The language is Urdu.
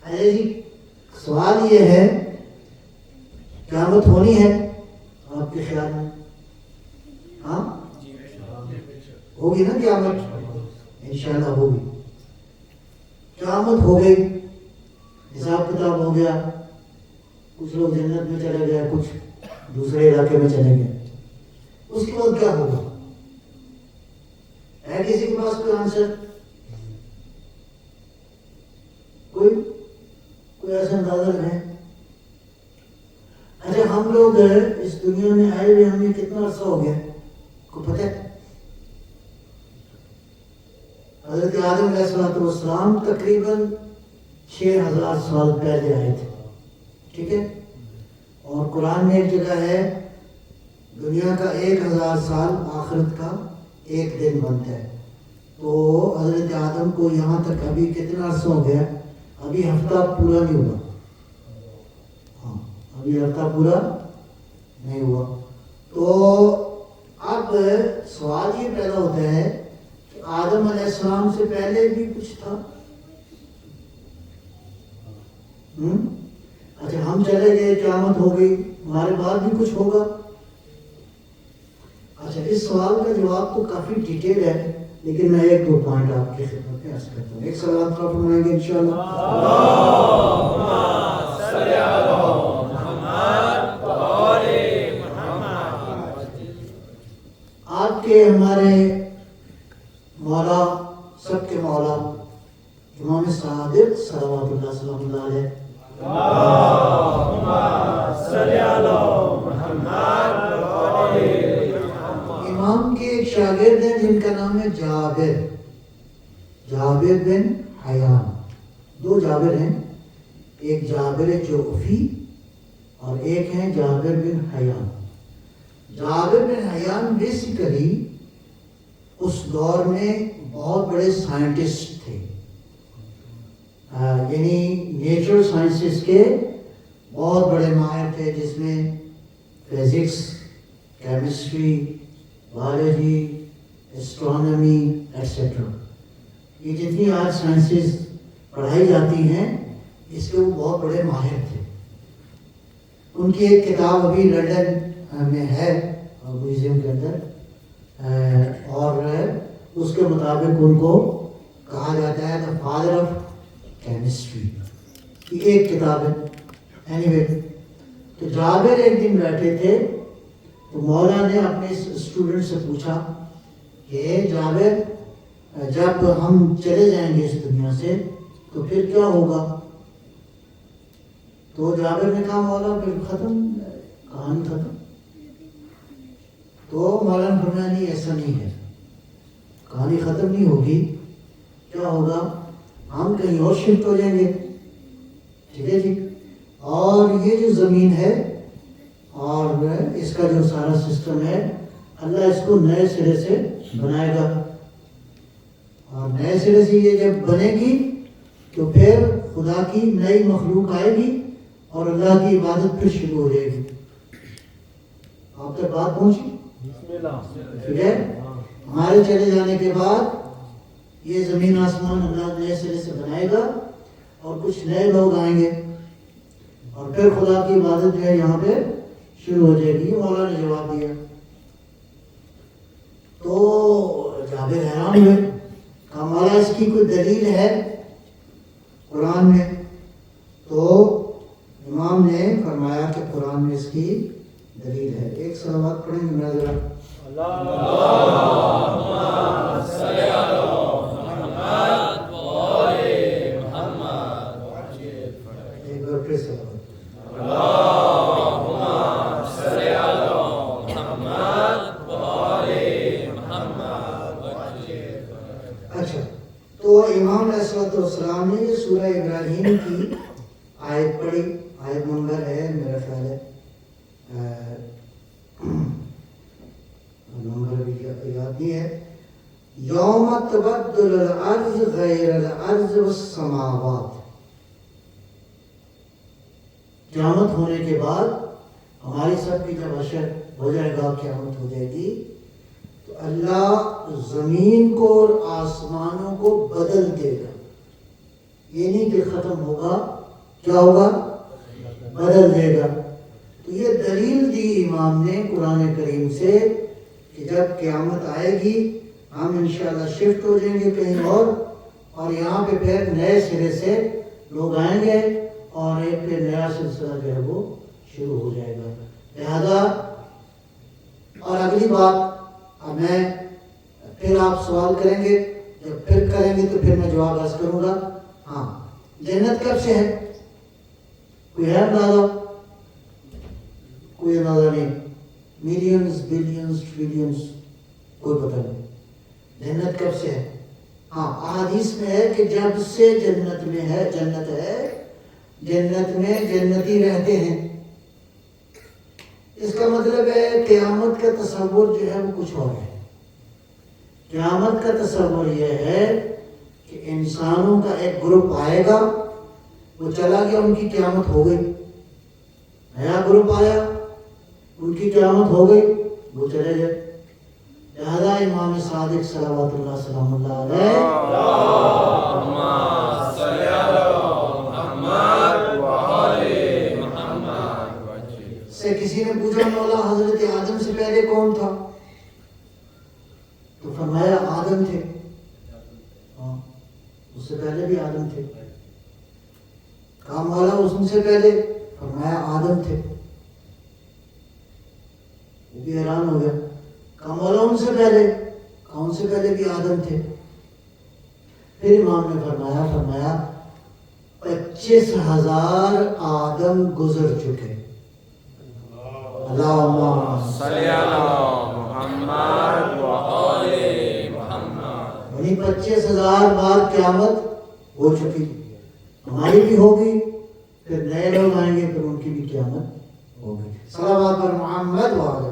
ارے جی سوال یہ ہے قیامت ہونی ہے آپ کے خیال میں؟ ہاں ہوگی نا قیامت، انشاءاللہ ہوگی۔ قیامت ہو گئی، حساب کتاب ہو گیا، کچھ لوگ جنت میں چلے گئے، کچھ دوسرے علاقے میں چلے گئے، اس کے بعد کیا ہوگا؟ ہے کسی کے پاس کوئی آنسر؟ کوئی ایسا اندازہ ہے؟ اچھا ہم لوگ اس دنیا میں آئے ہوئے ہمیں کتنا عرصہ ہو گیا کو پتہ ہے؟ حضرت آدم علیہ السلام تقریباً 6000 سال پہلے آئے تھے، ٹھیک ہے؟ اور قرآن میں ایک جگہ ہے دنیا کا 1000 سال آخرت کا ایک دن بنتا ہے۔ تو حضرت آدم کو یہاں تک ابھی کتنا عرصہ ہو گیا؟ ابھی ہفتہ پورا نہیں ہوا، ہاں ابھی ہفتہ پورا نہیں ہوا۔ تو اب سوال یہ پیدا ہوتا ہے کہ آدم علیہ السلام سے پہلے بھی کچھ تھا؟ اچھا ہم چلے گئے، قیامت ہو گئی، ہمارے بعد بھی کچھ ہوگا؟ اچھا اس سوال کا جواب تو کافی ڈیٹیل ہے، لیکن میں ایک دو پوائنٹ آپ کی خدمت میں عرض کرتا ہوں۔ ایک سوال تو فرمائیں گے انشاءاللہ؟ آپ کے ہمارے مولا، سب کے مولا امام صادق صلوات اللہ سلام اللہ علیہ، امام کے ایک شاگرد ہیں جن کا نام ہے جابر بن حیان۔ دو جابر ہیں، ایک جابر جعفی اور ایک ہیں جابر بن حیان۔ جابر بن حیان بیسیکلی اس دور میں بہت بڑے سائنٹسٹ تھے، یعنی نیچرل سائنسز کے بہت بڑے ماہر تھے، جس میں physics, chemistry, biology, astronomy et cetera, یہ جتنی آج سائنسز پڑھائی جاتی ہیں اس کے وہ بہت بڑے ماہر تھے۔ ان کی ایک کتاب ابھی لنڈن میں ہے میوزیم کے اندر، اور اس کے مطابق ان کو کہا جاتا ہے دا فادر آف کیمسٹری، یہ ایک کتاب ہے۔ اینی تو جابر ایک دن بیٹھے تھے تو مولا نے اپنے اسٹوڈنٹ سے پوچھا کہ جابر جب ہم چلے جائیں گے اس دنیا سے تو پھر کیا ہوگا؟ تو جابر نے کہا مولا پھر ختم، کہانی ختم۔ تو مولا نے فرمایا نہیں ایسا نہیں ہے، کہانی ختم نہیں ہوگی، کیا ہوگا؟ ہم کہیں اور شفٹ ہو جائیں گے، ٹھیک ہے جی، اور یہ جو زمین ہے اور اس کا جو سارا سسٹم ہے اللہ اس کو نئے سرے سے بنائے گا، اور نئے سرے سے یہ جب بنے گی تو پھر خدا کی نئی مخلوق آئے گی اور اللہ کی عبادت پھر شروع ہو جائے گی۔ آپ تک بات پہنچی؟ ٹھیک ہے، ہمارے چلے جانے کے بعد یہ زمین آسمان اللہ نئے سرے سے بنائے گا اور کچھ نئے لوگ آئیں گے اور پھر خدا کی عبادت جو ہے یہاں پہ شروع ہو جائے گی۔ مولا نے جواب دیا تو جابر حیران ہوئے، کہا مولا اس کی کوئی دلیل ہے قرآن میں؟ تو امام نے فرمایا کہ قرآن میں اس کی دلیل ہے۔ ایک صلوات پڑھیں گے میرا ذرا؟ ایک بار پھر سے اچھا، تو امام علیہ السلام نے یہ سورہ ابراہیم کی آیت پڑھی، آیت نمبر ہے میرا خیال ہے نمبر بھی یاد نہیں ہے، یوم تبدل الارض غیر الارض والسماوات، قیامت ہونے کے بعد ہماری سب کی جب حشر ہو جائے گا، قیامت ہو جائے گی، تو اللہ زمین کو اور آسمانوں کو بدل دے گا، یہ نہیں کہ ختم ہوگا، کیا ہوگا؟ بدل دے گا۔ تو یہ دلیل دی امام نے قرآن کریم سے کہ جب قیامت آئے گی ہم انشاءاللہ شفٹ ہو جائیں گے کہیں اور یہاں پہ پھر نئے سرے سے لوگ آئیں گے اور ایک پھر نیا سلسلہ جو ہے وہ شروع ہو جائے گا۔ لہذا اور اگلی بات اب میں پھر آپ سوال کریں گے، جب پھر کریں گے تو پھر میں جواب عرض کروں گا۔ ہاں، جنت کب سے ہے؟ کوئی ہے اندازہ؟ کوئی اندازہ نہیں، ملینز بلینز ٹریلینز کوئی پتہ نہیں جنت کب سے ہے۔ ہاں، احادیث میں ہے کہ جب سے جنت میں ہے، جنت ہے، جنت میں جنتی رہتے ہیں۔ اس کا مطلب ہے قیامت کا تصور جو ہے وہ کچھ اور ہے۔ قیامت کا تصور یہ ہے کہ انسانوں کا ایک گروپ آئے گا، وہ چلا گیا، ان کی قیامت ہو گئی۔ نیا گروپ آیا، ان کی قیامت ہو گئی، وہ چلے گئے۔ لہذا امام صادق صلوات اللہ سلام اللہ علیہ سے کسی نے پوچھا مولا حضرت آدم سے پہلے کون تھا؟ تو فرمایا آدم تھے۔ ہاں، اس سے پہلے بھی آدم تھے۔ کہا مولا اس سے پہلے؟ فرمایا آدم تھے۔ وہ بھی حیران ہو گیا۔ کہا مولا ان سے پہلے؟ کہا ان سے پہلے بھی آدم تھے۔ پھر امام نے فرمایا 25,000 آدم گزر چکے۔ اللہم صلی علی محمد و آل محمد۔ یعنی 25,000 بار قیامت ہو چکی، ہماری بھی ہوگی، پھر نئے لوگ آئیں گے، پھر ان کی بھی قیامت ہوگی۔ صلوات پر محمد و آل